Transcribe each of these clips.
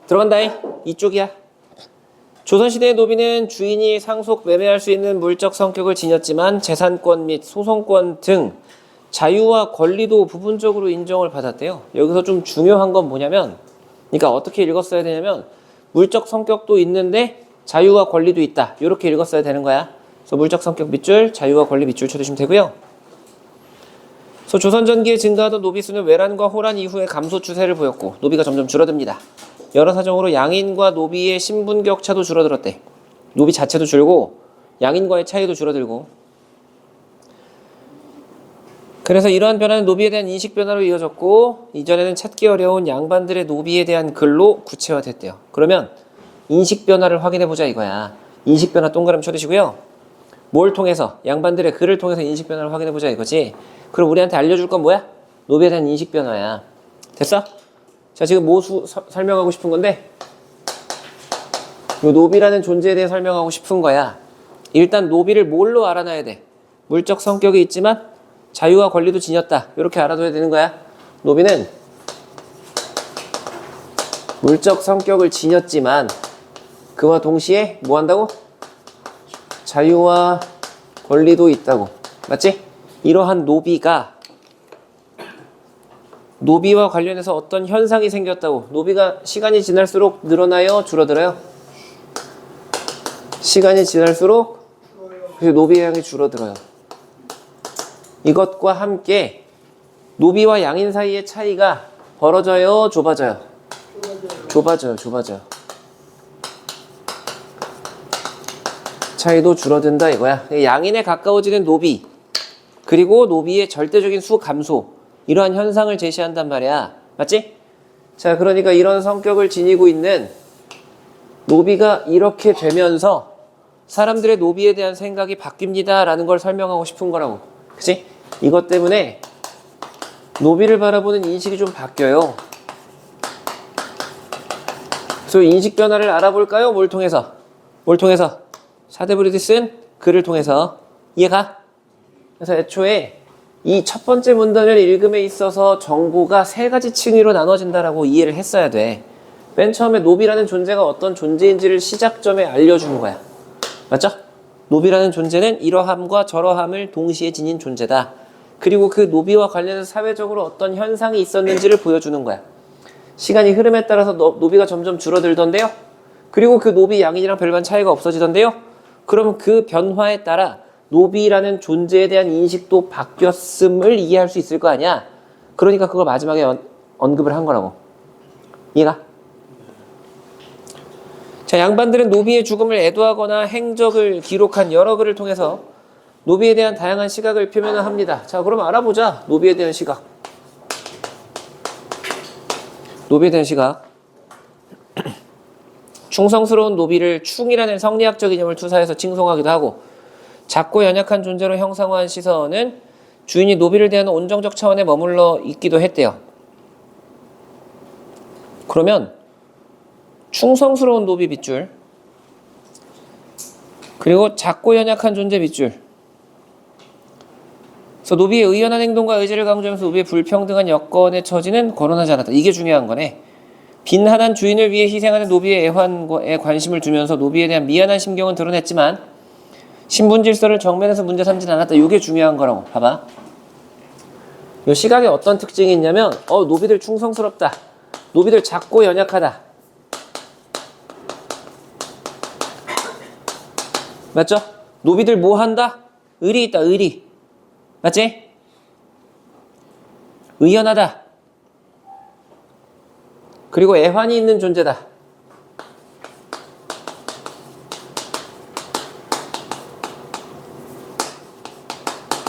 들어간다잉. 이쪽이야. 조선시대의 노비는 주인이 상속 매매할 수 있는 물적 성격을 지녔지만 재산권 및 소송권 등 자유와 권리도 부분적으로 인정을 받았대요. 여기서 좀 중요한 건 뭐냐면, 그러니까 어떻게 읽었어야 되냐면 물적 성격도 있는데 자유와 권리도 있다. 이렇게 읽었어야 되는 거야. 그래서 물적 성격 밑줄, 자유와 권리 밑줄 쳐주시면 되고요. 그래서 조선 전기에 증가하던 노비 수는 외란과 호란 이후에 감소 추세를 보였고 노비가 점점 줄어듭니다. 여러 사정으로 양인과 노비의 신분 격차도 줄어들었대. 노비 자체도 줄고 양인과의 차이도 줄어들고. 그래서 이러한 변화는 노비에 대한 인식 변화로 이어졌고 이전에는 찾기 어려운 양반들의 노비에 대한 글로 구체화됐대요. 그러면 인식 변화를 확인해보자 이거야. 인식 변화 동그라미 쳐주시고요. 뭘 통해서? 양반들의 글을 통해서 인식 변화를 확인해보자 이거지. 그럼 우리한테 알려줄 건 뭐야? 노비에 대한 인식 변화야. 됐어? 자, 지금 뭐 설명하고 싶은 건데 이 노비라는 존재에 대해 설명하고 싶은 거야. 일단 노비를 뭘로 알아놔야 돼? 물적 성격이 있지만 자유와 권리도 지녔다. 이렇게 알아둬야 되는 거야. 노비는 물적 성격을 지녔지만 그와 동시에 뭐 한다고? 자유와 권리도 있다고. 맞지? 이러한 노비와 관련해서 어떤 현상이 생겼다고. 노비가 시간이 지날수록 늘어나요? 줄어들어요? 시간이 지날수록 노비의 양이 줄어들어요. 이것과 함께 노비와 양인 사이의 차이가 벌어져요? 좁아져요? 좁아져요. 차이도 줄어든다 이거야. 양인에 가까워지는 노비 그리고 노비의 절대적인 수 감소, 이러한 현상을 제시한단 말이야. 맞지? 자, 그러니까 이런 성격을 지니고 있는 노비가 이렇게 되면서 사람들의 노비에 대한 생각이 바뀝니다 라는 걸 설명하고 싶은 거라고. 그치? 이것 때문에 노비를 바라보는 인식이 좀 바뀌어요. 그래서 인식 변화를 알아볼까요? 뭘 통해서? 사데브리드 쓴 글을 통해서. 이해가? 그래서 애초에 이 첫 번째 문단을 읽음에 있어서 정보가 세 가지 층위로 나눠진다라고 이해를 했어야 돼. 맨 처음에 노비라는 존재가 어떤 존재인지를 시작점에 알려주는 거야. 맞죠? 노비라는 존재는 이러함과 저러함을 동시에 지닌 존재다. 그리고 그 노비와 관련해서 사회적으로 어떤 현상이 있었는지를 보여주는 거야. 시간이 흐름에 따라서 노비가 점점 줄어들던데요. 그리고 그 노비 양인이랑 별반 차이가 없어지던데요. 그럼 그 변화에 따라 노비라는 존재에 대한 인식도 바뀌었음을 이해할 수 있을 거 아니야. 그러니까 그걸 마지막에 언급을 한 거라고. 이해가? 자, 양반들은 노비의 죽음을 애도하거나 행적을 기록한 여러 글을 통해서 노비에 대한 다양한 시각을 표명을 합니다. 자, 그럼 알아보자. 노비에 대한 시각. 충성스러운 노비를 충이라는 성리학적 이념을 투사해서 칭송하기도 하고, 작고 연약한 존재로 형상화한 시선은 주인이 노비를 대하는 온정적 차원에 머물러 있기도 했대요. 그러면 충성스러운 노비 밑줄, 그리고 작고 연약한 존재 밑줄. 그래서 노비의 의연한 행동과 의지를 강조하면서 노비의 불평등한 여건에 처지는 거론하지 않았다. 이게 중요한 거네. 빈한한 주인을 위해 희생하는 노비의 애환에 관심을 두면서 노비에 대한 미안한 심경은 드러냈지만 신분 질서를 정면에서 문제 삼진 않았다. 이게 중요한 거라고. 봐봐. 이 시각에 어떤 특징이 있냐면 노비들 충성스럽다. 노비들 작고 연약하다. 맞죠? 노비들 뭐 한다? 의리 있다. 의리. 맞지? 의연하다. 그리고 애환이 있는 존재다.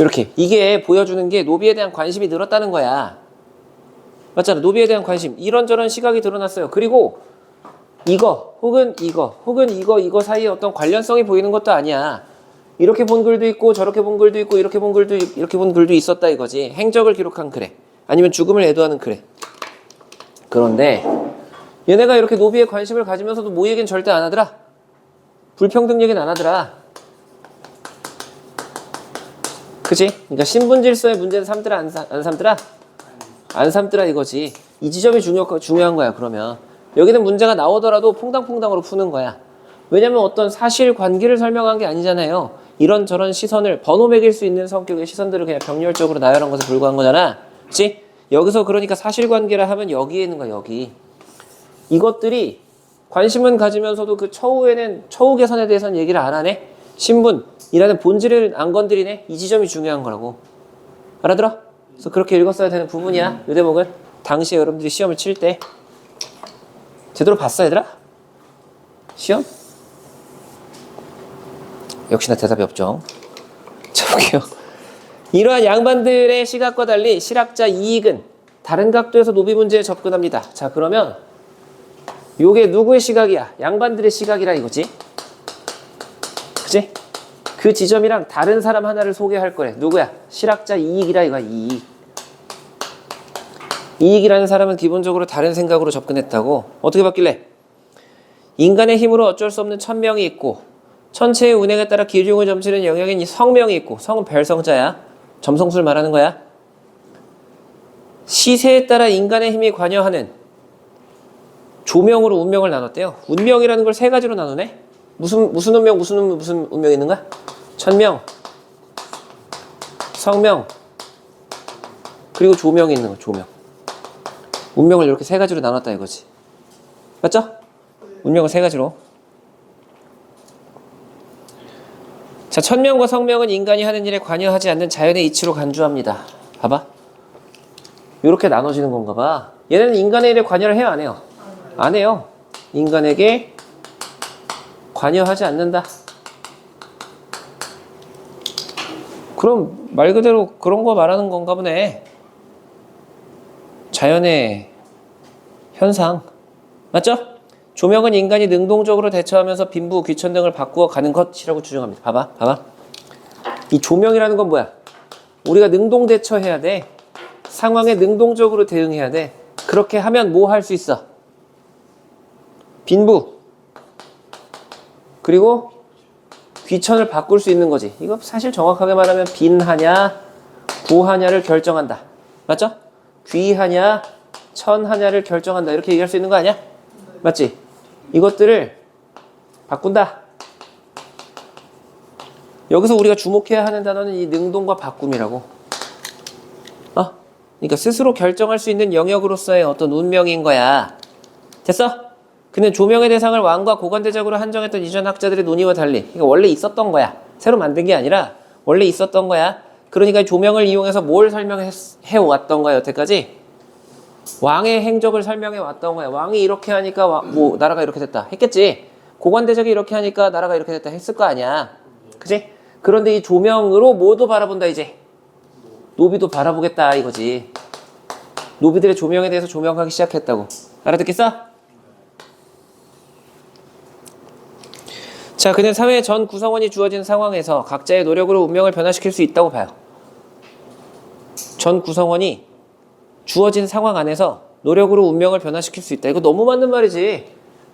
이렇게. 이게 보여주는 게 노비에 대한 관심이 늘었다는 거야. 맞잖아. 노비에 대한 관심. 이런저런 시각이 드러났어요. 그리고 이거 혹은 이거 사이에 어떤 관련성이 보이는 것도 아니야. 이렇게 본 글도 있고 저렇게 본 글도 있고 이렇게 본 글도 있었다 이거지. 행적을 기록한 글에 아니면 죽음을 애도하는 글에. 그런데 얘네가 이렇게 노비에 관심을 가지면서도 뭐 얘기는 절대 안 하더라. 불평등 얘기는 안 하더라. 그치? 그러니까 신분 질서의 문제는 삼더라 안 삼더라? 안 삼더라 이거지. 이 지점이 중요한 거야. 그러면 여기는 문제가 나오더라도 퐁당퐁당으로 푸는 거야. 왜냐면 어떤 사실관계를 설명한 게 아니잖아요. 이런저런 시선을 번호 매길 수 있는 성격의 시선들을 그냥 병렬적으로 나열한 것에 불과한 거잖아. 그치? 여기서 그러니까 사실관계라 하면 여기에 있는 거야. 여기. 이것들이 관심은 가지면서도 그 처우에는 처우 개선에 대해서는 얘기를 안 하네. 신분이라는 본질을 안 건드리네. 이 지점이 중요한 거라고. 알아들어? 그래서 그렇게 읽었어야 되는 부분이야. 이 대목은 당시에 여러분들이 시험을 칠 때 제대로 봤어 얘들아? 시험? 역시나 대답이 없죠. 자 볼게요. 이러한 양반들의 시각과 달리 실학자 이익은 다른 각도에서 노비 문제에 접근합니다. 자 그러면 요게 누구의 시각이야? 양반들의 시각이라 이거지. 그치? 그 지점이랑 다른 사람 하나를 소개할 거래. 누구야? 실학자 이익이라 이거야. 이익. 이익이라는 사람은 기본적으로 다른 생각으로 접근했다고. 어떻게 봤길래? 인간의 힘으로 어쩔 수 없는 천명이 있고 천체의 운행에 따라 기륭을 점치는 영역인 성명이 있고, 성은 별성자야. 점성술 말하는 거야. 시세에 따라 인간의 힘이 관여하는 조명으로 운명을 나눴대요. 운명이라는 걸 세 가지로 나누네. 무슨 운명, 무슨 운명이 있는 거야? 천명, 성명, 그리고 조명이 있는 거. 조명. 운명을 이렇게 세 가지로 나눴다 이거지. 맞죠? 운명을 세 가지로. 자, 천명과 성명은 인간이 하는 일에 관여하지 않는 자연의 이치로 간주합니다. 봐봐. 이렇게 나눠지는 건가 봐. 얘네는 인간의 일에 관여를 해요, 안 해요? 안 해요. 인간에게 관여하지 않는다. 그럼 말 그대로 그런 거 말하는 건가 보네. 자연의 현상. 맞죠? 조명은 인간이 능동적으로 대처하면서 빈부, 귀천 등을 바꾸어 가는 것이라고 주장합니다. 봐봐. 이 조명이라는 건 뭐야? 우리가 능동 대처해야 돼. 상황에 능동적으로 대응해야 돼. 그렇게 하면 뭐 할 수 있어? 빈부. 그리고 귀천을 바꿀 수 있는 거지. 이거 사실 정확하게 말하면 빈하냐, 부하냐를 결정한다. 맞죠? 귀하냐, 천하냐를 결정한다. 이렇게 얘기할 수 있는 거 아니야? 맞지? 이것들을 바꾼다. 여기서 우리가 주목해야 하는 단어는 이 능동과 바꿈이라고. 그러니까 스스로 결정할 수 있는 영역으로서의 어떤 운명인 거야. 됐어? 그는 조명의 대상을 왕과 고관대적으로 한정했던 이전 학자들의 논의와 달리, 그러니까 원래 있었던 거야. 새로 만든 게 아니라 원래 있었던 거야. 그러니까 조명을 이용해서 뭘 설명해 왔던 거야 여태까지? 왕의 행적을 설명해 왔던 거야. 왕이 이렇게 하니까 뭐 나라가 이렇게 됐다 했겠지. 고관대적이 이렇게 하니까 나라가 이렇게 됐다 했을 거 아니야. 그치? 그런데 이 조명으로 뭐도 바라본다 이제. 노비도 바라보겠다 이거지. 노비들의 조명에 대해서 조명하기 시작했다고. 알아듣겠어? 자, 그는 사회의 전 구성원이 주어진 상황에서 각자의 노력으로 운명을 변화시킬 수 있다고 봐요. 전 구성원이 주어진 상황 안에서 노력으로 운명을 변화시킬 수 있다. 이거 너무 맞는 말이지.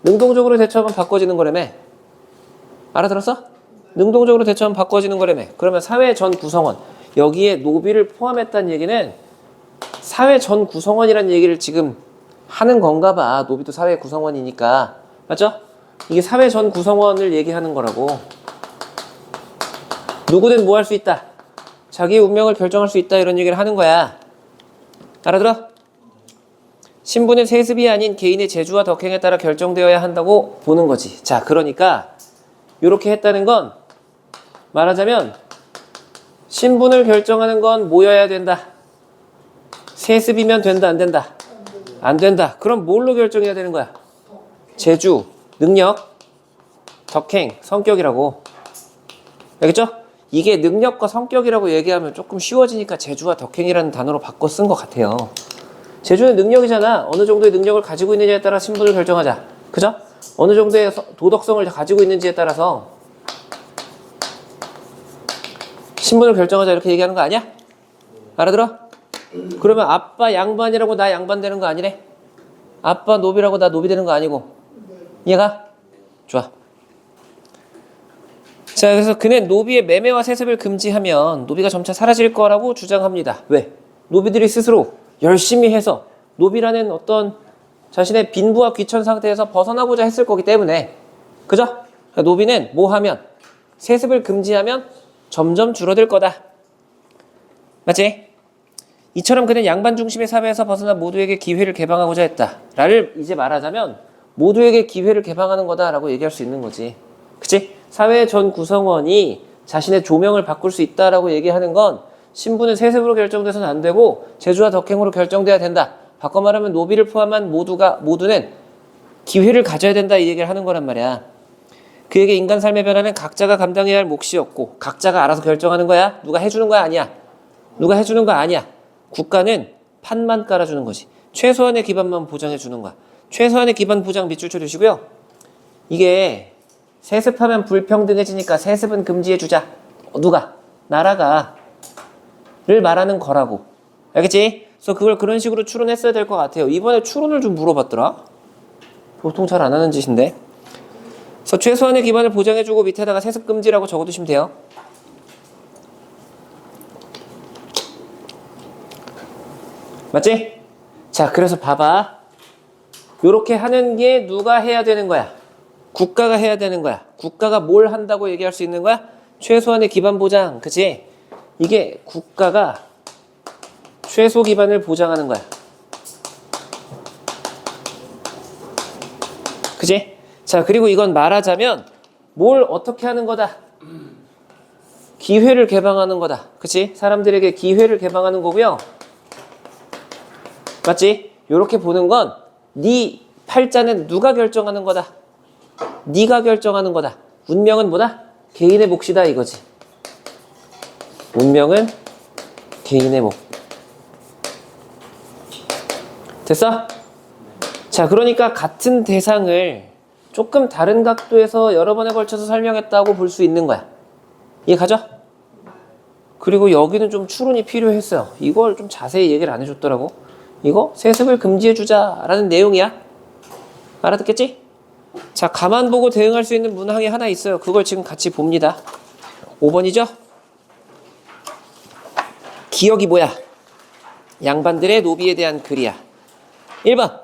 능동적으로 대처하면 바꿔지는 거라며. 알아들었어? 능동적으로 대처하면 바꿔지는 거라며. 그러면 사회 전 구성원, 여기에 노비를 포함했다는 얘기는 사회 전 구성원이라는 얘기를 지금 하는 건가 봐. 노비도 사회 구성원이니까. 맞죠? 이게 사회 전 구성원을 얘기하는 거라고. 누구든 뭐 할 수 있다. 자기의 운명을 결정할 수 있다. 이런 얘기를 하는 거야. 알아들어? 신분은 세습이 아닌 개인의 재주와 덕행에 따라 결정되어야 한다고 보는 거지. 자, 그러니까 이렇게 했다는 건 말하자면 신분을 결정하는 건 뭐여야 된다? 세습이면 된다, 안 된다? 안 된다. 그럼 뭘로 결정해야 되는 거야? 재주, 능력, 덕행, 성격이라고. 알겠죠? 이게 능력과 성격이라고 얘기하면 조금 쉬워지니까 재주와 덕행이라는 단어로 바꿔 쓴 것 같아요. 재주는 능력이잖아. 어느 정도의 능력을 가지고 있느냐에 따라 신분을 결정하자. 그죠? 어느 정도의 도덕성을 가지고 있는지에 따라서 신분을 결정하자 이렇게 얘기하는 거 아니야? 알아들어? 그러면 아빠 양반이라고 나 양반 되는 거 아니래? 아빠 노비라고 나 노비 되는 거 아니고. 이해가? 좋아. 자, 그래서 그는 노비의 매매와 세습을 금지하면 노비가 점차 사라질 거라고 주장합니다. 왜? 노비들이 스스로 열심히 해서 노비라는 어떤 자신의 빈부와 귀천 상태에서 벗어나고자 했을 거기 때문에. 그죠? 그러니까 노비는 뭐 하면? 세습을 금지하면 점점 줄어들 거다. 맞지? 이처럼 그는 양반 중심의 사회에서 벗어나 모두에게 기회를 개방하고자 했다. 라를 이제 말하자면 모두에게 기회를 개방하는 거다라고 얘기할 수 있는 거지. 그치? 사회의 전 구성원이 자신의 조명을 바꿀 수 있다라고 얘기하는 건 신분은 세습으로 결정돼서는 안 되고 재주와 덕행으로 결정돼야 된다. 바꿔 말하면 노비를 포함한 모두는 기회를 가져야 된다 이 얘기를 하는 거란 말이야. 그에게 인간 삶의 변화는 각자가 감당해야 할 몫이었고 각자가 알아서 결정하는 거야. 누가 해주는 거야? 아니야. 누가 해주는 거 아니야. 국가는 판만 깔아주는 거지. 최소한의 기반만 보장해 주는 거야. 최소한의 기반 보장 밑줄 쳐주시고요. 이게 세습하면 불평등해지니까 세습은 금지해 주자. 누가? 나라가 를 말하는 거라고. 알겠지? 그래서 그걸 그런 식으로 추론했어야 될 것 같아요. 이번에 추론을 좀 물어봤더라. 보통 잘 안 하는 짓인데. 그래서 최소한의 기반을 보장해주고 밑에다가 세습 금지라고 적어두시면 돼요. 맞지? 자, 그래서 봐봐. 요렇게 하는 게 누가 해야 되는 거야? 국가가 해야 되는 거야. 국가가 뭘 한다고 얘기할 수 있는 거야? 최소한의 기반 보장. 그치? 이게 국가가 최소 기반을 보장하는 거야. 그치? 자, 그리고 이건 말하자면 뭘 어떻게 하는 거다? 기회를 개방하는 거다. 그치? 사람들에게 기회를 개방하는 거고요. 맞지? 요렇게 보는 건 네 팔자는 누가 결정하는 거다? 네가 결정하는 거다. 운명은 뭐다? 개인의 몫이다 이거지. 운명은 개인의 몫. 됐어? 자, 그러니까 같은 대상을 조금 다른 각도에서 여러 번에 걸쳐서 설명했다고 볼 수 있는 거야. 이해 가죠? 그리고 여기는 좀 추론이 필요했어요. 이걸 좀 자세히 얘기를 안 해줬더라고. 이거 세습을 금지해주자라는 내용이야. 알아듣겠지? 자, 가만 보고 대응할 수 있는 문항이 하나 있어요. 그걸 지금 같이 봅니다. 5번이죠? 기억이 뭐야? 양반들의 노비에 대한 글이야. 1번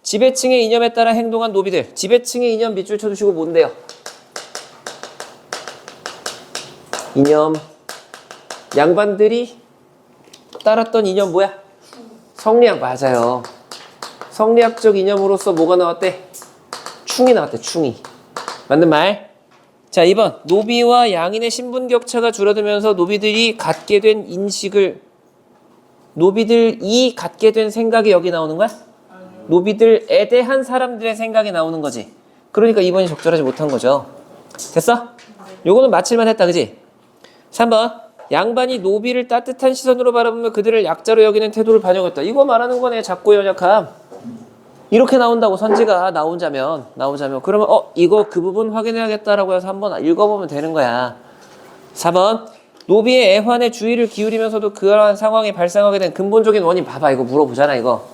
지배층의 이념에 따라 행동한 노비들. 지배층의 이념 밑줄 쳐주시고 뭔데요? 이념. 양반들이 따랐던 이념 뭐야? 성리학. 맞아요. 성리학적 이념으로서 뭐가 나왔대? 충이 나왔대. 충이. 맞는 말. 자, 2번 노비와 양인의 신분 격차가 줄어들면서 노비들이 갖게 된 인식을, 노비들이 갖게 된 생각이 여기 나오는 거야? 노비들에 대한 사람들의 생각이 나오는 거지. 그러니까 2번이 적절하지 못한 거죠. 됐어? 요거는 맞힐만 했다. 그지? 3번 양반이 노비를 따뜻한 시선으로 바라보며 그들을 약자로 여기는 태도를 반영했다. 이거 말하는 거네. 작고 연약함. 이렇게 나온다고 선지가 나오자면 그러면 이거 그 부분 확인해야겠다라고 해서 한번 읽어보면 되는 거야. 4번 노비의 애환에 주의를 기울이면서도 그러한 상황이 발생하게 된 근본적인 원인. 봐봐, 이거 물어보잖아. 이거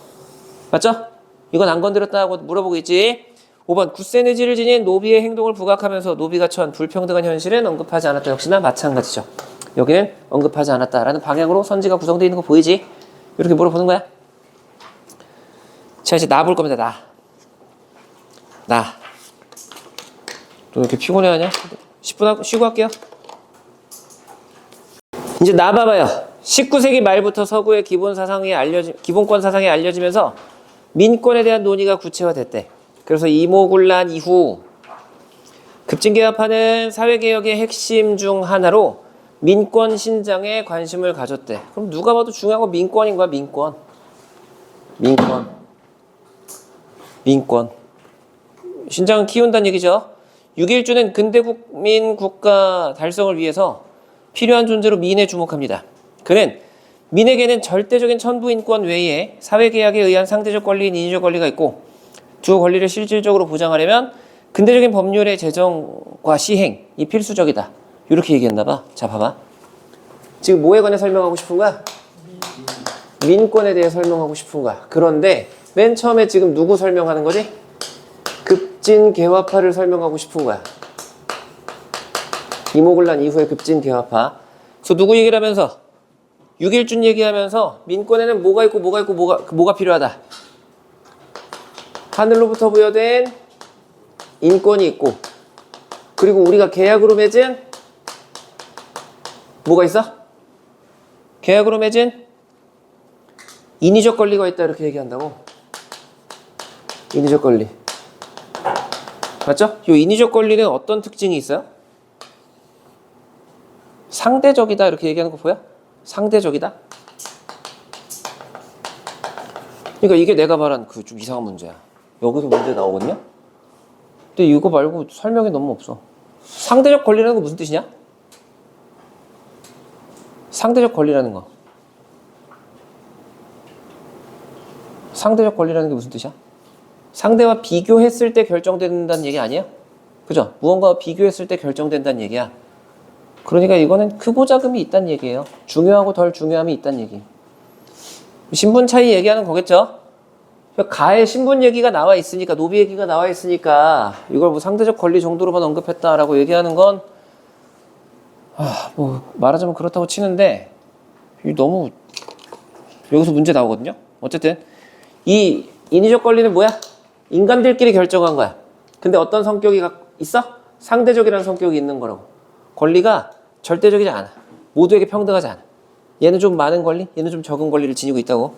맞죠? 이건 안 건드렸다고 물어보고 있지. 5번 굳센 의지를 지닌 노비의 행동을 부각하면서 노비가 처한 불평등한 현실은 언급하지 않았다. 역시나 마찬가지죠. 여기는 언급하지 않았다라는 방향으로 선지가 구성되어 있는 거 보이지? 이렇게 물어보는 거야. 자, 이제 나 볼 겁니다. 나. 또 이렇게 피곤해하냐? 10분 쉬고 할게요. 이제 나 봐봐요. 19세기 말부터 서구의 기본권 사상이 알려지면서 민권에 대한 논의가 구체화됐대. 그래서 이모군란 이후 급진개혁파는 사회개혁의 핵심 중 하나로 민권 신장에 관심을 가졌대. 그럼 누가 봐도 중요한 건 민권인 거야. 민권. 신장은 키운다는 얘기죠. 6.1주는 근대국민 국가 달성을 위해서 필요한 존재로 민에 주목합니다. 그는 민에게는 절대적인 천부인권 외에 사회계약에 의한 상대적 권리인 인위적 권리가 있고 두 권리를 실질적으로 보장하려면 근대적인 법률의 제정과 시행이 필수적이다. 이렇게 얘기했나 봐. 자, 봐봐. 지금 뭐에 관해 설명하고 싶은 거야? 민권에 대해 설명하고 싶은 거야. 그런데 맨 처음에 지금 누구 설명하는 거지? 급진개화파를 설명하고 싶은 거야. 이모군란 이후의 급진개화파. 그래서 누구 얘기를 하면서? 6.1준 얘기하면서 민권에는 뭐가 있고 뭐가 필요하다? 하늘로부터 부여된 인권이 있고, 그리고 우리가 계약으로 맺은 뭐가 있어? 계약으로 맺은 인위적 권리가 있다, 이렇게 얘기한다고. 인위적 권리. 맞죠? 이 인위적 권리는 어떤 특징이 있어요? 상대적이다, 이렇게 얘기하는 거 보여? 상대적이다? 그러니까 이게 내가 말한 그 좀 이상한 문제야. 여기서 문제 나오거든요? 근데 이거 말고 설명이 너무 없어. 상대적 권리라는 거 무슨 뜻이냐? 상대적 권리라는 거. 상대적 권리라는 게 무슨 뜻이야? 상대와 비교했을 때 결정된다는 얘기 아니에요? 그죠? 무언가와 비교했을 때 결정된다는 얘기야. 그러니까 이거는 크고 작음이 있다는 얘기예요. 중요하고 덜 중요함이 있다는 얘기. 신분 차이 얘기하는 거겠죠? 가에 신분 얘기가 나와 있으니까, 노비 얘기가 나와 있으니까 이걸 뭐 상대적 권리 정도로만 언급했다라고 얘기하는 건 뭐 말하자면 그렇다고 치는데 너무 여기서 문제 나오거든요. 어쨌든 이 인위적 권리는 뭐야? 인간들끼리 결정한 거야. 근데 어떤 성격이 있어? 상대적이라는 성격이 있는 거라고. 권리가 절대적이지 않아. 모두에게 평등하지 않아. 얘는 좀 많은 권리, 얘는 좀 적은 권리를 지니고 있다고.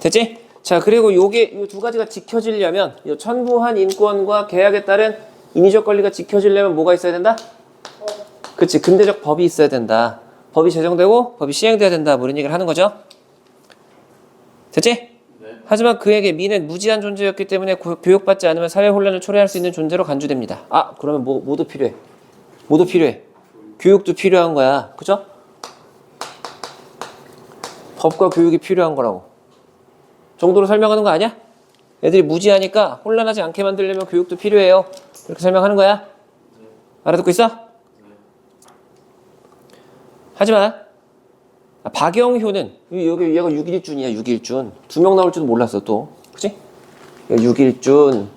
됐지? 자, 그리고 요게 이 두 가지가 지켜지려면, 이 천부한 인권과 계약에 따른 인위적 권리가 지켜지려면 뭐가 있어야 된다? 그치, 근대적 법이 있어야 된다. 법이 제정되고 법이 시행돼야 된다. 뭐 이런 얘기를 하는 거죠. 됐지? 네. 하지만 그에게 미는 무지한 존재였기 때문에 교육받지 않으면 사회 혼란을 초래할 수 있는 존재로 간주됩니다. 아, 그러면 뭐도 필요해? 뭐도 필요해? 교육도 필요한 거야. 그죠? 법과 교육이 필요한 거라고. 정도로 설명하는 거 아니야? 애들이 무지하니까 혼란하지 않게 만들려면 교육도 필요해요. 이렇게 설명하는 거야. 알아듣고 있어? 하지만 박영효는 여기 얘가 6일준이야. 6일준. 2명 나올 줄도 몰랐어 또. 그치? 6일준.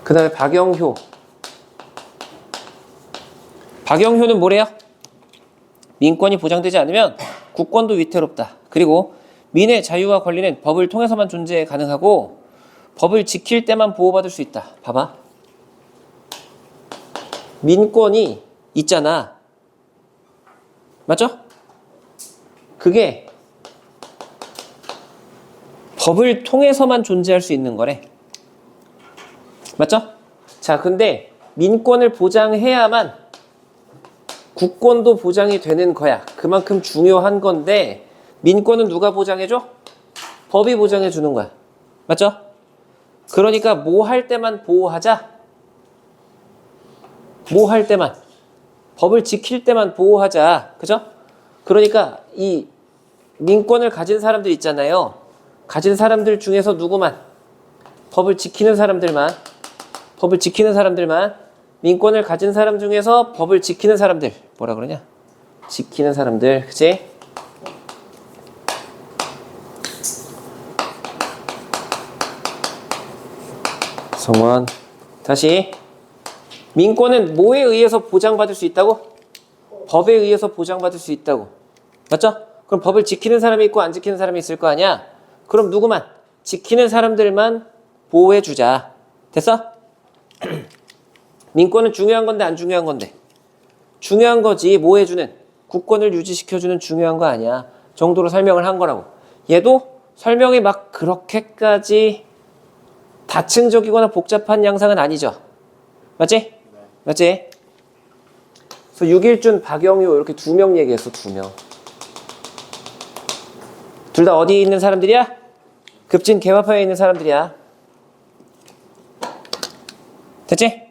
그 다음에 박영효. 박영효는 뭐래요? 민권이 보장되지 않으면 국권도 위태롭다. 그리고 민의 자유와 권리는 법을 통해서만 존재 가능하고 법을 지킬 때만 보호받을 수 있다. 봐봐. 민권이 있잖아. 맞죠? 그게 법을 통해서만 존재할 수 있는 거래. 맞죠? 자, 근데 민권을 보장해야만 국권도 보장이 되는 거야. 그만큼 중요한 건데 민권은 누가 보장해줘? 법이 보장해 주는 거야. 맞죠? 그러니까 뭐 할 때만 보호하자. 뭐 할 때만. 법을 지킬 때만 보호하자. 그죠? 그러니까 이 민권을 가진 사람들 있잖아요. 가진 사람들 중에서 누구만? 법을 지키는 사람들만. 법을 지키는 사람들만. 민권을 가진 사람 중에서 법을 지키는 사람들. 뭐라 그러냐? 지키는 사람들. 그치? 성원. 다시. 민권은 뭐에 의해서 보장받을 수 있다고? 법에 의해서 보장받을 수 있다고. 맞죠? 그럼 법을 지키는 사람이 있고 안 지키는 사람이 있을 거 아니야? 그럼 누구만? 지키는 사람들만 보호해주자. 됐어? 민권은 중요한 건데 안 중요한 건데? 중요한 거지. 뭐 해주는? 국권을 유지시켜주는 중요한 거 아니야. 정도로 설명을 한 거라고. 얘도 설명이 막 그렇게까지 다층적이거나 복잡한 양상은 아니죠. 맞지? 네. 맞지? 그래서 6일준, 박영효 이렇게 2명 얘기했어. 2명. 둘 다 어디에 있는 사람들이야? 급진 개화파에 있는 사람들이야. 됐지?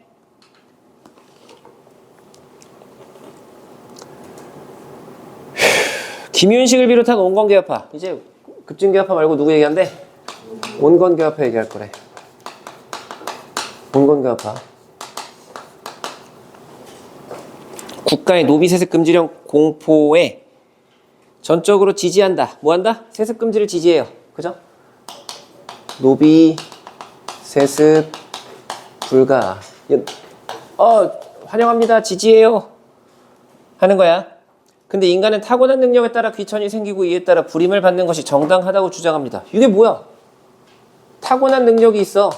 김윤식을 비롯한 온건개화파. 이제 급진개화파 말고 누구 얘기하는데? 온건개화파 얘기할 거래. 온건개화파. 국가의 노비 세습 금지령 공포에 전적으로 지지한다. 뭐한다? 세습 금지를 지지해요. 그죠? 노비 세습 불가. 환영합니다. 지지해요. 하는 거야. 근데 인간은 타고난 능력에 따라 귀천이 생기고 이에 따라 불임을 받는 것이 정당하다고 주장합니다. 이게 뭐야? 타고난 능력이 있어.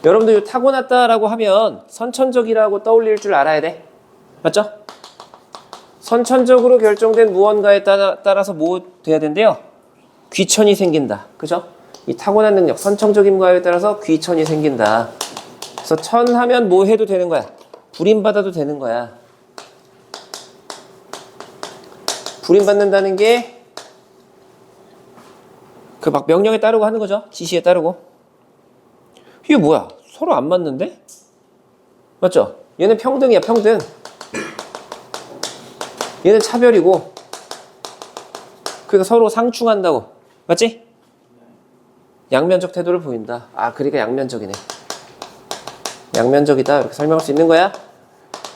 여러분들 타고났다라고 하면 선천적이라고 떠올릴 줄 알아야 돼. 맞죠? 선천적으로 결정된 무언가에 따라서 뭐 돼야 된대요? 귀천이 생긴다. 그죠? 이 타고난 능력, 선천적인 거에 따라서 귀천이 생긴다. 그래서 천하면 뭐 해도 되는 거야? 불임받아도 되는 거야. 불임받는다는 게 그 막 명령에 따르고 하는 거죠. 지시에 따르고. 이게 뭐야? 서로 안 맞는데? 맞죠? 얘는 평등이야, 평등. 얘는 차별이고. 그러니까 서로 상충한다고. 맞지? 양면적 태도를 보인다. 아, 그러니까 양면적이네. 양면적이다. 이렇게 설명할 수 있는 거야.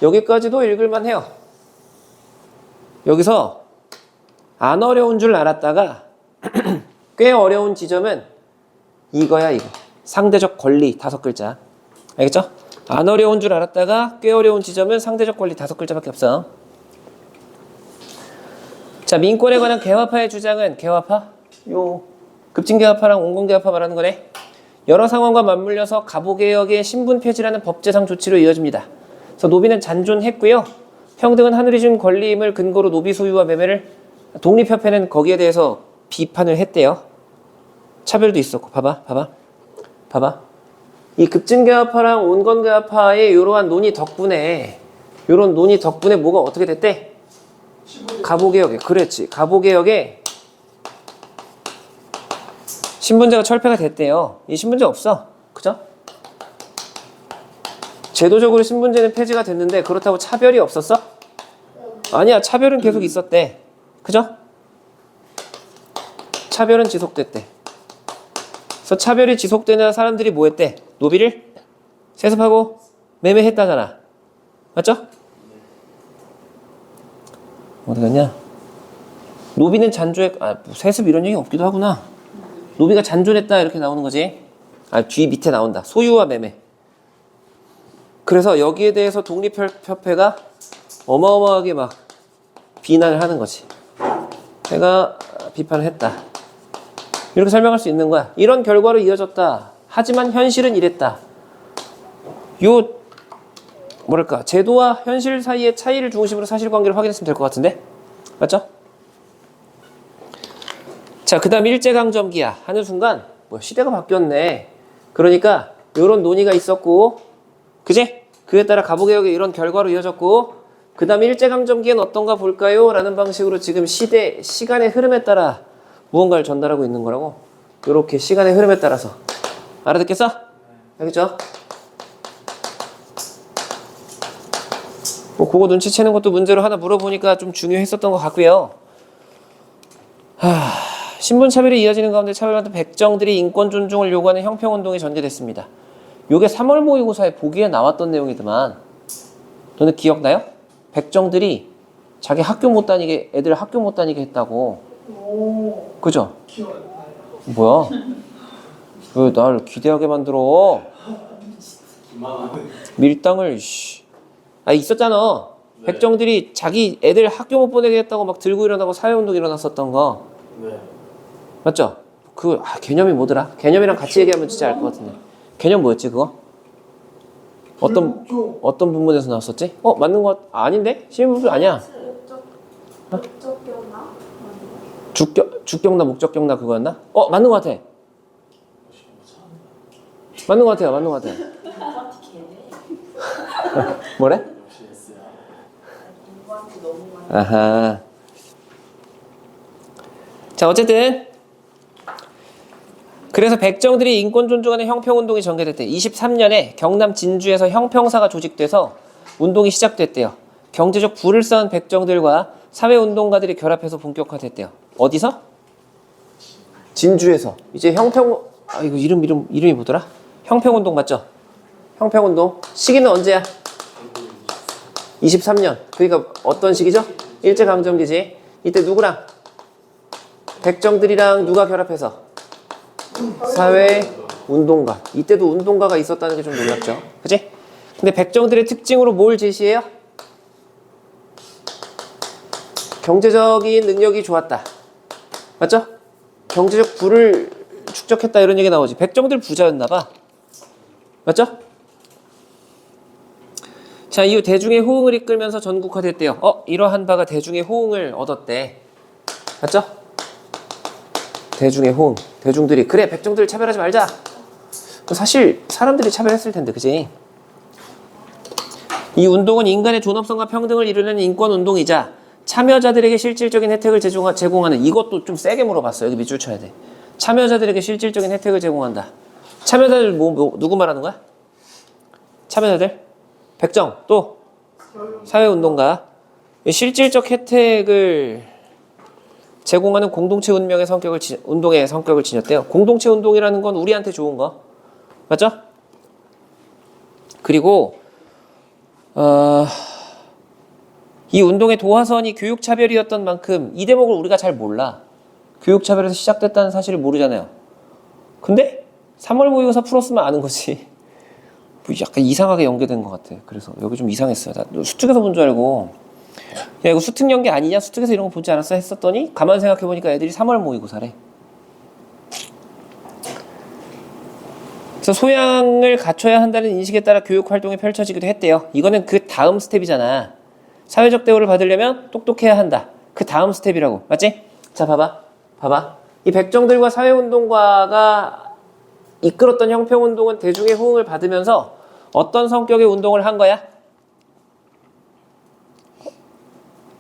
여기까지도 읽을만 해요. 여기서 안 어려운 줄 알았다가 꽤 어려운 지점은 이거야, 이거. 상대적 권리 5글자. 알겠죠? 안 어려운 줄 알았다가 꽤 어려운 지점은 상대적 권리 5글자밖에 없어. 자, 민권에 관한 개화파의 주장은 개화파? 요 급진개화파랑 온건개화파 말하는 거네. 여러 상황과 맞물려서 갑오개혁의 신분 폐지라는 법제상 조치로 이어집니다. 그래서 노비는 잔존했고요. 평등은 하늘이 준 권리임을 근거로 노비 소유와 매매를 독립협회는 거기에 대해서 비판을 했대요. 차별도 있었고. 봐봐. 이 급진개화파랑 온건개화파의 이러한 논의 덕분에 뭐가 어떻게 됐대? 갑오개혁에. 그랬지. 갑오개혁에 신분제가 철폐가 됐대요. 이 신분제 없어. 그죠? 제도적으로 신분제는 폐지가 됐는데 그렇다고 차별이 없었어? 아니야. 차별은 계속 있었대. 그죠? 차별은 지속됐대. 그래서 차별이 지속되는 사람들이 뭐 했대? 노비를 세습하고 매매했다잖아. 맞죠? 어디 갔냐? 노비는 세습 이런 얘기 없기도 하구나. 노비가 잔존했다 이렇게 나오는 거지. 뒤 밑에 나온다. 소유와 매매. 그래서 여기에 대해서 독립협회가 어마어마하게 막 비난을 하는 거지. 내가 비판을 했다. 이렇게 설명할 수 있는 거야. 이런 결과로 이어졌다. 하지만 현실은 이랬다. 제도와 현실 사이의 차이를 중심으로 사실관계를 확인했으면 될 것 같은데? 맞죠? 자, 그 다음 일제강점기야 하는 순간 시대가 바뀌었네. 그러니까 이런 논의가 있었고, 그지? 그에 따라 갑오개혁의 이런 결과로 이어졌고, 그 다음 일제강점기엔 어떤가 볼까요? 라는 방식으로 지금 시간의 흐름에 따라 무언가를 전달하고 있는 거라고. 이렇게 시간의 흐름에 따라서. 알아듣겠어? 알겠죠? 그거 눈치채는 것도 문제로 하나 물어보니까 좀 중요했었던 것 같고요. 신분차별이 이어지는 가운데 차별받은 백정들이 인권 존중을 요구하는 형평운동이 전개됐습니다. 요게 3월 모의고사에 보기에 나왔던 내용이더만. 너네 기억나요? 백정들이 자기 애들 학교 못 다니게 했다고. 그죠? 뭐야? 왜 날 기대하게 만들어? 밀당을 있었잖아. 네. 백정들이 자기 애들 학교 못 보내게 했다고 막 들고 일어나고 사회운동 일어났었던 거. 네. 맞죠? 개념이 뭐더라? 개념이랑 같이 얘기하면 진짜 알 것 같은데. 개념 뭐였지 그거? 어떤 부분에서 나왔었지? 맞는 것 아닌데? 시민부분 아니야. 주격나 목적격나 그거였나? 맞는 것 같아. 맞는 것 같아. 뭐래? 아하. 자, 어쨌든 그래서 백정들이 인권 존중하는 형평운동이 전개됐대. 23년에 경남 진주에서 형평사가 조직돼서 운동이 시작됐대요. 경제적 부를 쌓은 백정들과 사회운동가들이 결합해서 본격화됐대요. 어디서? 진주에서. 이제 이거 이름이 뭐더라? 형평운동 맞죠? 형평운동. 시기는 언제야? 23년. 그러니까 어떤 시기죠? 일제강점기지. 이때 누구랑? 백정들이랑 누가 결합해서? 사회운동가. 이때도 운동가가 있었다는 게 좀 놀랍죠. 그치? 근데 백정들의 특징으로 뭘 제시해요? 경제적인 능력이 좋았다. 맞죠? 경제적 부를 축적했다 이런 얘기 나오지. 백정들 부자였나 봐. 맞죠? 자, 이후 대중의 호응을 이끌면서 전국화됐대요. 이러한 바가 대중의 호응을 얻었대. 맞죠? 대중의 호응. 대중들이 그래 백정들을 차별하지 말자. 사실 사람들이 차별했을 텐데, 그지? 이 운동은 인간의 존엄성과 평등을 이루는 인권운동이자 참여자들에게 실질적인 혜택을 제공하는, 이것도 좀 세게 물어봤어요. 여기 밑줄 쳐야 돼. 참여자들에게 실질적인 혜택을 제공한다. 참여자들 누구 말하는 거야? 참여자들? 백정, 또 사회운동가. 실질적 혜택을 제공하는 공동체 운동의 성격을 지녔대요. 공동체 운동이라는 건 우리한테 좋은 거. 맞죠? 그리고 이 운동의 도화선이 교육차별이었던 만큼 이 대목을 우리가 잘 몰라. 교육차별에서 시작됐다는 사실을 모르잖아요. 근데 3월 모의고사 풀었으면 아는 거지. 약간 이상하게 연계된 것 같아. 그래서 여기 좀 이상했어요. 나 수특에서 본 줄 알고 야 이거 수특 연계 아니냐? 수특에서 이런 거 보지 않았어? 했었더니 가만 생각해보니까 애들이 3월 모의고사래. 그래서 소양을 갖춰야 한다는 인식에 따라 교육 활동이 펼쳐지기도 했대요. 이거는 그 다음 스텝이잖아. 사회적 대우를 받으려면 똑똑해야 한다. 그 다음 스텝이라고. 맞지? 자, 봐봐. 이 백정들과 사회운동가가 이끌었던 형평운동은 대중의 호응을 받으면서 어떤 성격의 운동을 한 거야?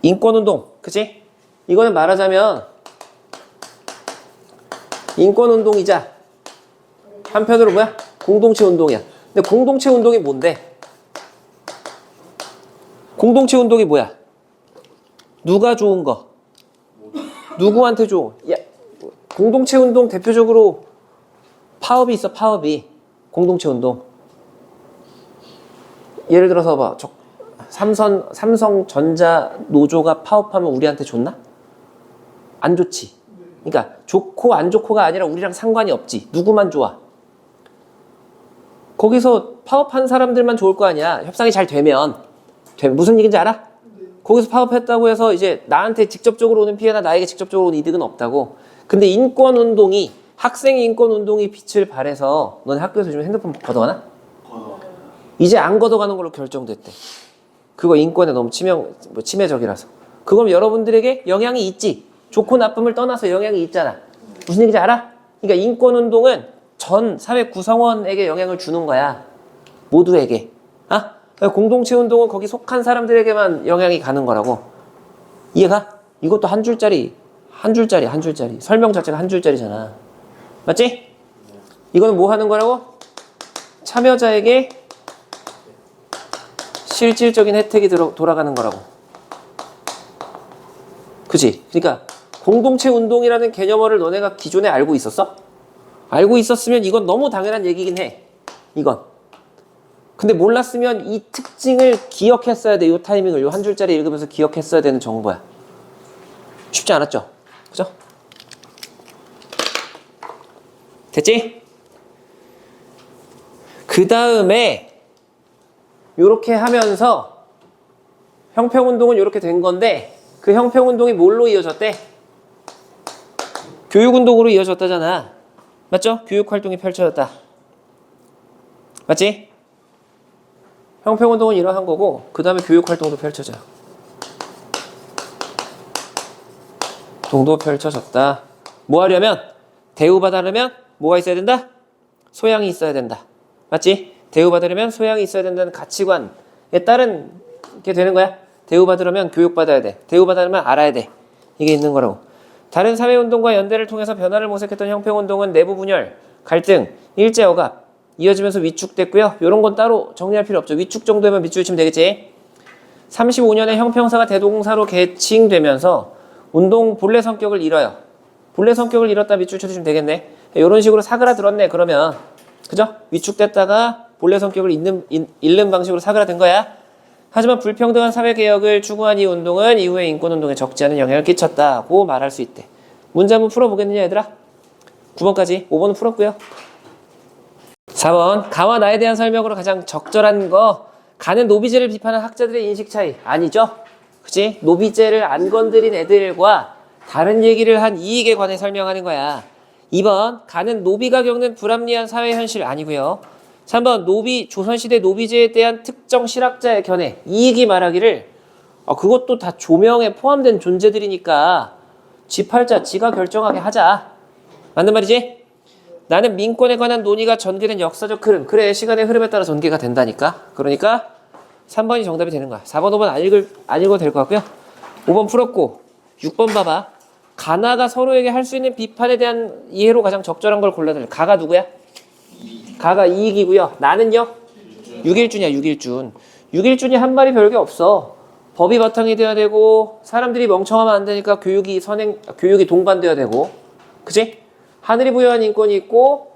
인권운동. 그치? 이거는 말하자면 인권운동이자 한편으로 뭐야? 공동체 운동이야. 근데 공동체 운동이 뭔데? 공동체 운동이 뭐야? 누가 좋은 거? 누구한테 좋은? 야, 공동체 운동 대표적으로 파업이 있어. 파업이. 공동체 운동. 예를 들어서 봐. 삼성전자 노조가 파업하면 우리한테 좋나? 안 좋지. 그러니까 좋고 안 좋고가 아니라 우리랑 상관이 없지. 누구만 좋아? 거기서 파업한 사람들만 좋을 거 아니야. 협상이 잘 되면. 무슨 얘기인지 알아? 거기서 파업했다고 해서 이제 나한테 직접적으로 오는 피해나 나에게 직접적으로 오는 이득은 없다고. 근데 인권운동이, 학생 인권운동이 빛을 발해서 너네 학교에서 요즘 핸드폰 걷어가나? 이제 안 걷어가는 걸로 결정됐대. 그거 인권에 너무 침해적이라서. 그럼 여러분들에게 영향이 있지. 좋고 나쁨을 떠나서 영향이 있잖아. 무슨 얘기인지 알아? 그러니까 인권운동은 전 사회 구성원에게 영향을 주는 거야. 모두에게. 공동체 운동은 거기 속한 사람들에게만 영향이 가는 거라고. 이해가? 이것도 한 줄짜리. 설명 자체가 한 줄짜리잖아. 맞지? 이거는 뭐 하는 거라고? 참여자에게 실질적인 혜택이 돌아가는 거라고. 그치? 그러니까 공동체 운동이라는 개념어를 너네가 기존에 알고 있었어? 알고 있었으면 이건 너무 당연한 얘기긴 해. 이건. 근데 몰랐으면 이 특징을 기억했어야 돼. 이 타이밍을 이 한 줄짜리 읽으면서 기억했어야 되는 정보야. 쉽지 않았죠? 그죠? 됐지? 그 다음에 요렇게 하면서 형평운동은 요렇게 된 건데 그 형평운동이 뭘로 이어졌대? 교육운동으로 이어졌다잖아. 맞죠? 교육활동이 펼쳐졌다. 맞지? 형평운동은 이러한 거고 그 다음에 교육활동도 펼쳐져요. 동도 펼쳐졌다. 뭐 하려면? 대우받으려면 뭐가 있어야 된다? 소양이 있어야 된다. 맞지? 대우받으려면 소양이 있어야 된다는 가치관에 따른 게 되는 거야. 대우받으려면 교육받아야 돼. 대우받으려면 알아야 돼. 이게 있는 거라고. 다른 사회운동과 연대를 통해서 변화를 모색했던 형평운동은 내부 분열, 갈등, 일제 억압 이어지면서 위축됐고요. 이런 건 따로 정리할 필요 없죠. 위축 정도에만 밑줄 치면 되겠지. 35년에 형평사가 대동사로 개칭되면서 운동 본래 성격을 잃어요. 본래 성격을 잃었다 밑줄 쳐주시면 되겠네. 이런 식으로 사그라들었네. 그러면 그죠? 위축됐다가 본래 성격을 잃는 방식으로 사그라든 거야. 하지만 불평등한 사회개혁을 추구한 이 운동은 이후의 인권운동에 적지 않은 영향을 끼쳤다고 말할 수 있대. 문제 한번 풀어보겠느냐 얘들아? 9번까지. 5번은 풀었고요. 4번. 가와 나에 대한 설명으로 가장 적절한 거. 가는 노비제를 비판한 학자들의 인식 차이. 아니죠? 그치? 노비제를 안 건드린 애들과 다른 얘기를 한 이익에 관해 설명하는 거야. 2번, 가는 노비가 겪는 불합리한 사회 현실 아니고요. 3번, 조선시대 노비제에 대한 특정 실학자의 견해, 이익이 말하기를 그것도 다 조명에 포함된 존재들이니까 지팔자 지가 결정하게 하자. 맞는 말이지? 나는 민권에 관한 논의가 전개된 역사적 흐름. 그래, 시간의 흐름에 따라 전개가 된다니까. 그러니까 3번이 정답이 되는 거야. 4번, 5번 안 읽어도 될 것 같고요. 5번 풀었고 6번 봐봐. 가나가 서로에게 할 수 있는 비판에 대한 이해로 가장 적절한 걸 골라들. 가가 누구야? 가가 이익이고요. 나는요? 6일준이야. 6일준. 6일준이 한 말이 별게 없어. 법이 바탕이 돼야 되고 사람들이 멍청하면 안 되니까 교육이 동반돼야 되고, 그치? 하늘이 부여한 인권이 있고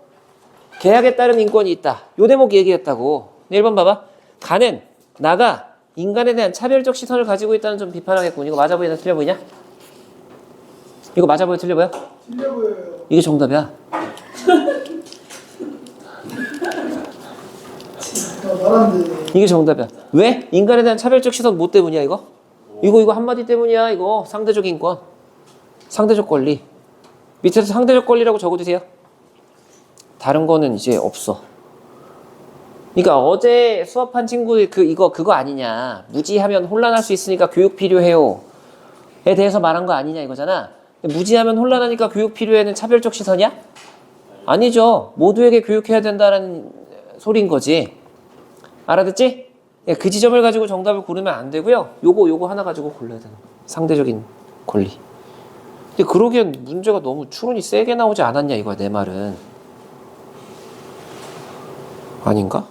계약에 따른 인권이 있다. 요 대목 얘기했다고. 1번 봐봐. 가는 나가 인간에 대한 차별적 시선을 가지고 있다는 점 비판하겠군. 이거 맞아 보이나 틀려 보이냐? 이거 맞아 보여 틀려 보여? 틀려 보여요. 이게 정답이야. 말았는데. 이게 정답이야. 왜? 인간에 대한 차별적 시선 뭐 때문이야 이거? 이거 한마디 때문이야. 이거 상대적 인권, 상대적 권리. 밑에서 상대적 권리라고 적어주세요. 다른 거는 이제 없어. 그러니까 어제 수업한 친구들 그거 아니냐. 무지하면 혼란할 수 있으니까 교육 필요해요. 에 대해서 말한 거 아니냐 이거잖아. 무지하면 혼란하니까 교육 필요해는 차별적 시선이야? 아니죠. 모두에게 교육해야 된다는 소리인 거지. 알아듣지? 그 지점을 가지고 정답을 고르면 안 되고요. 요거 하나 가지고 골라야 되는 거야. 상대적인 권리. 근데 그러기엔 문제가 너무 추론이 세게 나오지 않았냐 이거야 내 말은. 아닌가?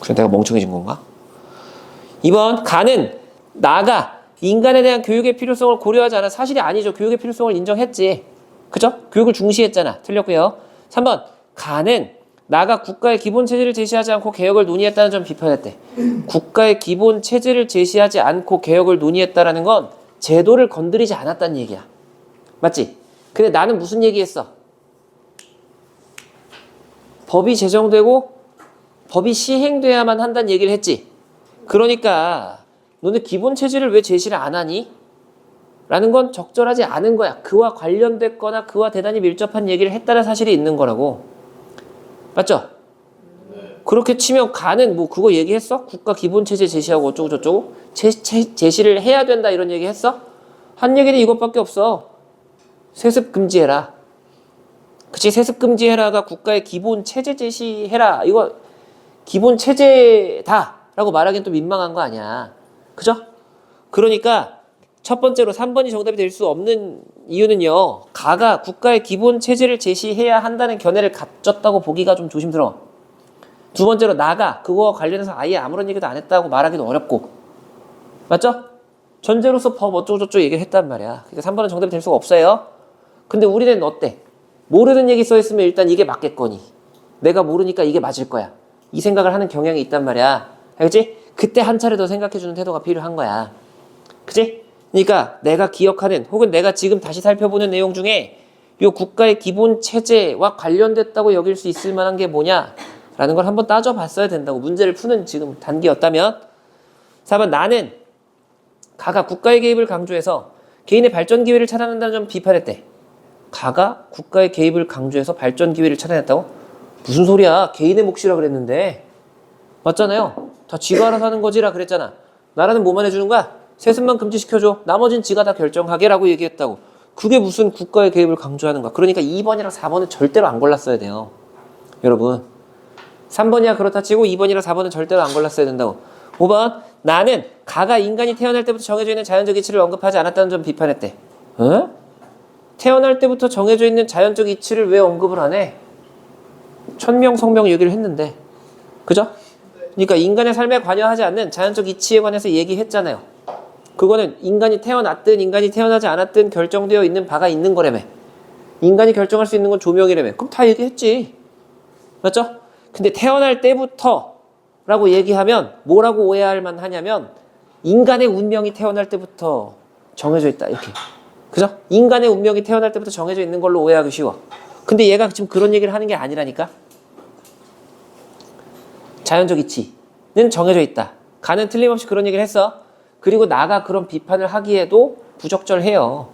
그래 내가 멍청해진 건가? 2번 가는 나가 인간에 대한 교육의 필요성을 고려하지 않아. 사실이 아니죠. 교육의 필요성을 인정했지. 그죠? 교육을 중시했잖아. 틀렸고요. 3번 가는 나가 국가의 기본 체제를 제시하지 않고 개혁을 논의했다는 점 비판했대. 국가의 기본 체제를 제시하지 않고 개혁을 논의했다라는 건 제도를 건드리지 않았다는 얘기야. 맞지? 근데 나는 무슨 얘기했어? 법이 제정되고 법이 시행돼야만 한다는 얘기를 했지. 그러니까 너네 기본 체제를 왜 제시를 안 하니? 라는 건 적절하지 않은 거야. 그와 관련됐거나 그와 대단히 밀접한 얘기를 했다는 사실이 있는 거라고. 맞죠? 네. 그렇게 치면 가는 뭐 그거 얘기했어? 국가 기본 체제 제시하고 어쩌고 저쩌고 제시를 해야 된다 이런 얘기 했어? 한 얘기는 이것밖에 없어. 세습 금지해라. 그치? 세습 금지해라가 국가의 기본 체제 제시해라. 이거 기본 체제다 라고 말하기엔 또 민망한 거 아니야. 그죠? 그러니까 첫 번째로 3번이 정답이 될 수 없는 이유는요. 가가 국가의 기본 체제를 제시해야 한다는 견해를 갖췄다고 보기가 좀 조심스러워. 두 번째로 나가 그거와 관련해서 아예 아무런 얘기도 안 했다고 말하기도 어렵고. 맞죠? 전제로서 법 어쩌고저쩌고 얘기를 했단 말이야. 그러니까 3번은 정답이 될 수가 없어요. 근데 우리는 어때? 모르는 얘기 써있으면 일단 이게 맞겠거니. 내가 모르니까 이게 맞을 거야. 이 생각을 하는 경향이 있단 말이야. 알겠지? 그때 한 차례 더 생각해주는 태도가 필요한 거야. 그치? 그러니까 내가 기억하는 혹은 내가 지금 다시 살펴보는 내용 중에 이 국가의 기본 체제와 관련됐다고 여길 수 있을 만한 게 뭐냐라는 걸 한번 따져봤어야 된다고. 문제를 푸는 지금 단계였다면. 4번 나는 가가 국가의 개입을 강조해서 개인의 발전 기회를 차단한다는 점 비판했대. 가가 국가의 개입을 강조해서 발전 기회를 차단했다고? 무슨 소리야. 개인의 몫이라 그랬는데. 맞잖아요. 다 지가 알아서 하는 거지라 그랬잖아. 나라는 뭐만 해주는 거야? 세습만 금지시켜줘. 나머진 지가 다 결정하게 라고 얘기했다고. 그게 무슨 국가의 개입을 강조하는 거야. 그러니까 2번이랑 4번은 절대로 안 골랐어야 돼요. 여러분. 3번이야 그렇다 치고 2번이랑 4번은 절대로 안 골랐어야 된다고. 5번 나는 가가 인간이 태어날 때부터 정해져 있는 자연적 이치를 언급하지 않았다는 점 비판했대. 어? 태어날 때부터 정해져 있는 자연적 이치를 왜 언급을 안 해? 천명성명 얘기를 했는데. 그죠? 그러니까 인간의 삶에 관여하지 않는 자연적 이치에 관해서 얘기했잖아요. 그거는 인간이 태어났든 인간이 태어나지 않았든 결정되어 있는 바가 있는 거라며. 인간이 결정할 수 있는 건 조명이라며. 그럼 다 얘기했지. 맞죠? 근데 태어날 때부터 라고 얘기하면 뭐라고 오해할 만하냐면 인간의 운명이 태어날 때부터 정해져 있다 이렇게. 그죠? 인간의 운명이 태어날 때부터 정해져 있는 걸로 오해하기 쉬워. 근데 얘가 지금 그런 얘기를 하는 게 아니라니까. 자연적 이치는 정해져 있다. 가는 틀림없이 그런 얘기를 했어. 그리고 나가 그런 비판을 하기에도 부적절해요.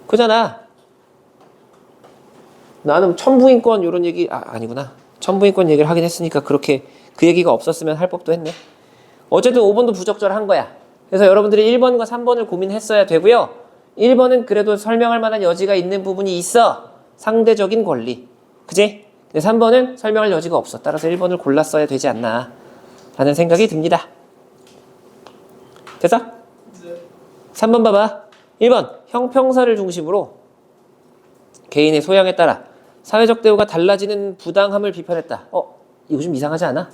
그잖아. 나는 천부인권 이런 얘기 아니구나. 천부인권 얘기를 하긴 했으니까 그렇게 그 얘기가 없었으면 할 법도 했네. 어쨌든 5번도 부적절한 거야. 그래서 여러분들이 1번과 3번을 고민했어야 되고요. 1번은 그래도 설명할 만한 여지가 있는 부분이 있어. 상대적인 권리. 그지? 근데 3번은 설명할 여지가 없어. 따라서 1번을 골랐어야 되지 않나 라는 생각이 듭니다. 됐어? 네. 3번 봐봐. 1번 형평사를 중심으로 개인의 소양에 따라 사회적 대우가 달라지는 부당함을 비판했다. 이거 좀 이상하지 않아?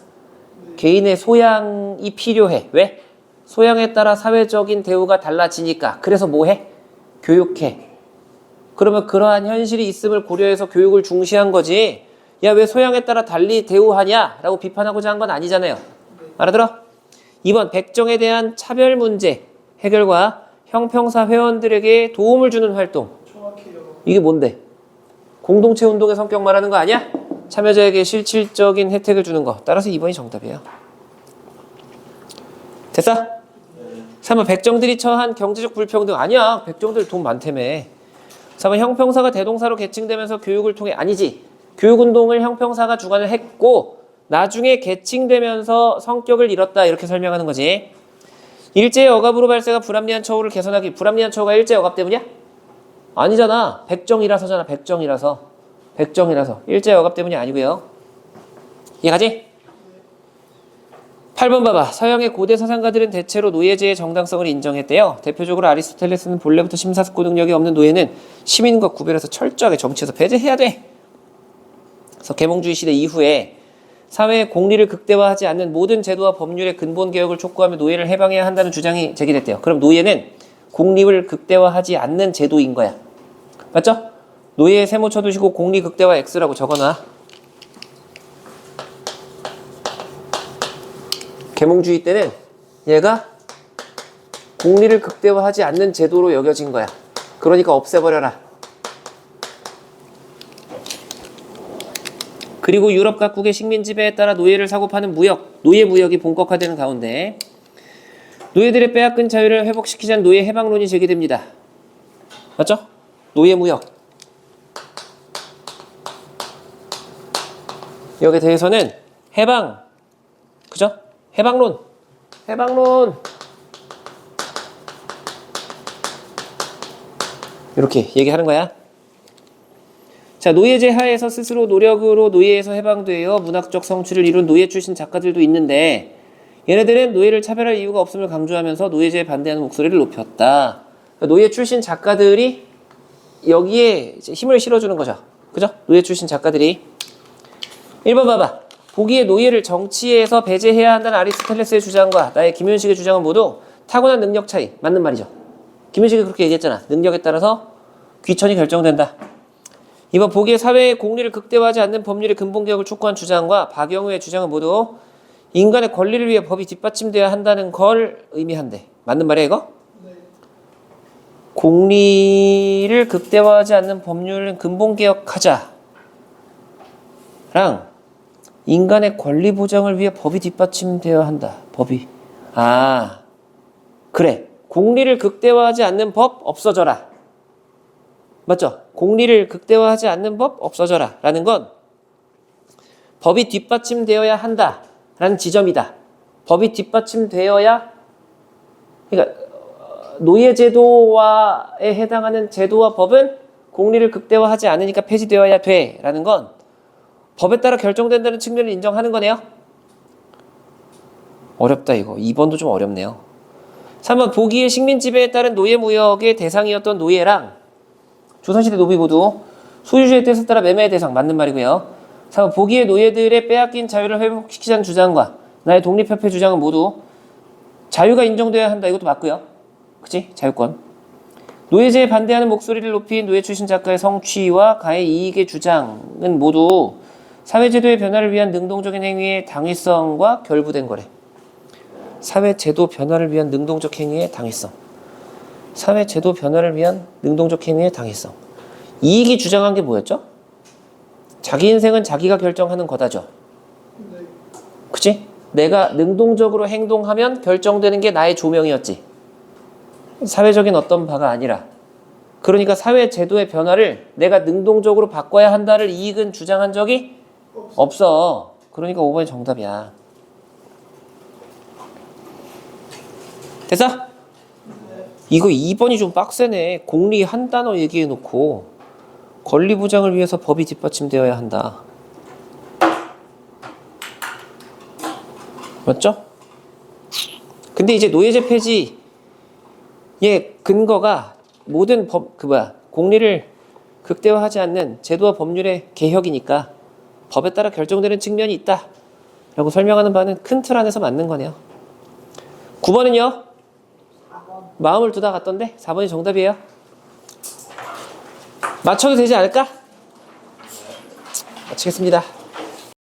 네. 개인의 소양이 필요해. 왜? 소양에 따라 사회적인 대우가 달라지니까. 그래서 뭐 해? 교육해. 그러면 그러한 현실이 있음을 고려해서 교육을 중시한 거지. 야, 왜 소양에 따라 달리 대우하냐? 라고 비판하고자 한 건 아니잖아요. 알아들어? 2번 백정에 대한 차별 문제 해결과 형평사 회원들에게 도움을 주는 활동. 이게 뭔데? 공동체 운동의 성격 말하는 거 아니야? 참여자에게 실질적인 혜택을 주는 거. 따라서 2번이 정답이에요. 됐어? 3번 백정들이 처한 경제적 불평등. 아니야. 백정들 돈 많다며. 4번 형평사가 대동사로 계층되면서 교육을 통해. 아니지. 교육운동을 형평사가 주관을 했고 나중에 계층되면서 성격을 잃었다. 이렇게 설명하는 거지. 일제의 억압으로 발생한 불합리한 처우를 개선하기. 불합리한 처우가 일제의 억압 때문이야? 아니잖아. 백정이라서잖아. 백정이라서. 일제의 억압 때문이 아니고요. 이해가지? 8번 봐봐. 서양의 고대 사상가들은 대체로 노예제의 정당성을 인정했대요. 대표적으로 아리스토텔레스는 본래부터 심사숙고 능력이 없는 노예는 시민과 구별해서 철저하게 정치에서 배제해야 돼. 그래서 계몽주의 시대 이후에 사회의 공리를 극대화하지 않는 모든 제도와 법률의 근본 개혁을 촉구하며 노예를 해방해야 한다는 주장이 제기됐대요. 그럼 노예는 공리를 극대화하지 않는 제도인 거야. 맞죠? 노예의 세모 쳐두시고 공리 극대화 X라고 적어놔. 계몽주의 때는 얘가 공리를 극대화하지 않는 제도로 여겨진 거야. 그러니까 없애버려라. 그리고 유럽 각국의 식민 지배에 따라 노예를 사고 파는 무역, 노예 무역이 본격화되는 가운데 노예들의 빼앗긴 자유를 회복시키자는 노예 해방론이 제기됩니다. 맞죠? 노예 무역. 여기에 대해서는 해방, 그죠? 해방론. 이렇게 얘기하는 거야. 자, 노예제 하에서 스스로 노력으로 노예에서 해방되어 문학적 성취를 이룬 노예 출신 작가들도 있는데 얘네들은 노예를 차별할 이유가 없음을 강조하면서 노예제에 반대하는 목소리를 높였다. 노예 출신 작가들이 여기에 이제 힘을 실어주는 거죠. 그죠? 노예 출신 작가들이. 1번 봐봐. 보기에 노예를 정치에서 배제해야 한다는 아리스토텔레스의 주장과 나의 김윤식의 주장은 모두 타고난 능력 차이. 맞는 말이죠. 김윤식이 그렇게 얘기했잖아. 능력에 따라서 귀천이 결정된다. 2번 보기에 사회의 공리를 극대화하지 않는 법률의 근본개혁을 촉구한 주장과 박영우의 주장은 모두 인간의 권리를 위해 법이 뒷받침되어야 한다는 걸 의미한대. 맞는 말이야 이거? 네. 공리를 극대화하지 않는 법률은 근본개혁하자 랑 인간의 권리 보장을 위해 법이 뒷받침되어야 한다. 법이. 그래. 공리를 극대화하지 않는 법 없어져라. 맞죠? 공리를 극대화하지 않는 법 없어져라 라는 건 법이 뒷받침되어야 한다 라는 지점이다. 법이 뒷받침되어야, 그러니까 노예제도와에 해당하는 제도와 법은 공리를 극대화하지 않으니까 폐지되어야 돼 라는 건 법에 따라 결정된다는 측면을 인정하는 거네요. 어렵다 이거. 2번도 좀 어렵네요. 3번 보기에 식민 지배에 따른 노예 무역의 대상이었던 노예랑 조선시대 노비 모두 소유주의 뜻에 따라 매매의 대상. 맞는 말이고요. 4번 보기에 노예들의 빼앗긴 자유를 회복시키자는 주장과 나의 독립협회 주장은 모두 자유가 인정돼야 한다. 이것도 맞고요. 그치? 자유권. 노예제에 반대하는 목소리를 높인 노예 출신 작가의 성취와 가해 이익의 주장은 모두 사회제도의 변화를 위한 능동적인 행위의 당위성과 결부된 거래. 사회제도 변화를 위한 능동적 행위의 당위성. 사회제도 변화를 위한 능동적 행위의 당위성. 이익이 주장한 게 뭐였죠? 자기 인생은 자기가 결정하는 거다죠. 그치? 내가 능동적으로 행동하면 결정되는 게 나의 조명이었지. 사회적인 어떤 바가 아니라. 그러니까 사회 제도의 변화를 내가 능동적으로 바꿔야 한다를 이익은 주장한 적이 없어. 그러니까 5번이 정답이야. 됐어? 이거 2번이 좀 빡세네. 공리 한 단어 얘기해놓고 권리 보장을 위해서 법이 뒷받침되어야 한다. 맞죠? 근데 이제 노예제 폐지의 근거가 모든 공리를 극대화하지 않는 제도와 법률의 개혁이니까 법에 따라 결정되는 측면이 있다 라고 설명하는 바는 큰 틀 안에서 맞는 거네요. 9번은요? 마음을 두다 갔던데 4번이 정답이에요. 맞춰도 되지 않을까? 마치겠습니다.